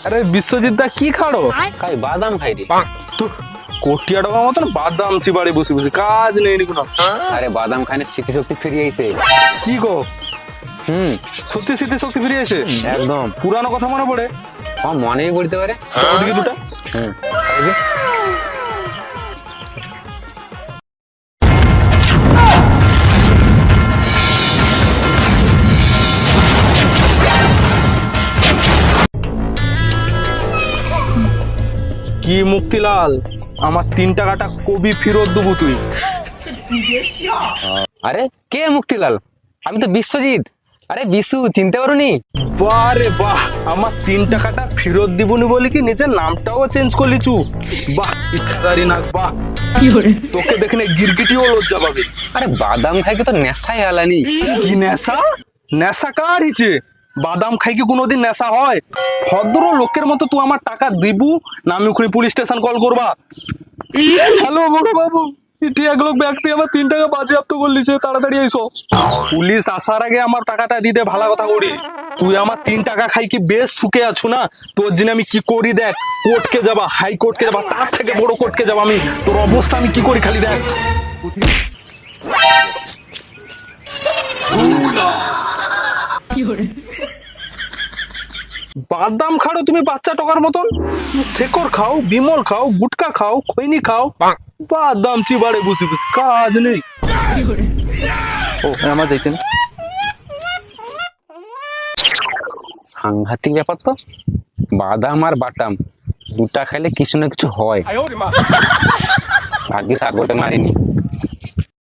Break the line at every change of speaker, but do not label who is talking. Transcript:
আরে বিশ্বজিৎ দা কি খাড়ো?
খাই বাদাম খাই রে।
তো কোটিয়া টাকা মতন বাদাম চিবাড়ে বসে বসে কাজ নেই নি কোনো।
আরে বাদাম খাইলে স্মৃতিশক্তি ফিরে আইছে।
কি গো
সত্যি
স্মৃতিশক্তি ফিরে এসে
একদম
পুরানো কথা মনে পড়ে?
আমার মনেই পড়তে পারে।
দাও দিকে দুটা।
এই যে।
কি মুক্তিলাল, আমার 3 টাকাটা কবি ফেরত দেবো তুই?
আরে কে মুক্তিলাল? আমি তো বিশ্বজিৎ। আরে বিশু চিনতে পারোনি?
বাহ রে বাহ, আমার 3 টাকাটা ফেরত দিবনি বলি কি নিজের নামটাও চেঞ্জ করলিচু। বাহ ইচ্ছাদারি নাক, বাহ তোকে দেখলে গিরগিটিও লজ্জা পাবে।
আরে বাদাম খাই তো নেশাই হালানি।
কি নেশা? নেশা কার হিচে? বাদাম খাই কি কোনোদিন নেশা হয়? ভদ্র লোকের মতো তুই আমার টাকা দিবু না আমি ওখানে পুলিশ স্টেশন কল করবা? হ্যালো বড় বাবু, এটি এক লোক ব্যক্তি আমার 3 টাকা বাজেয়াপ্ত করলিছে, তাড়াতাড়ি এসো। পুলিশ আসার আগে আমার টাকাটা দিতে ভালো কথা করি। তুই আমার 3 টাকা খাই কি বেশ সুখে আছু না? তোর জন্য আমি কি করি দেখ। কোর্টকে যাবা, হাইকোর্টকে যাবা, তার থেকে বড় কোর্টকে যাবা আমি। তোর অবস্থা আমি কি করি খালি দেখ। বাদাম খাও তুমি বাচ্চা টাকার মতন? শেকর খাও, বিমল খাও, গুটকা খাও, খৈনি খাও, বাদাম চিবাড়ে বসে বসে কাজ নেই। ও আমার দেখছেন
সাংঘাতিক ব্যাপার তো। বাদাম আর বাটাম দুটা খাইলে কিছু না কিছু হয়। ভাগ্যিস আগোটে মারিনি।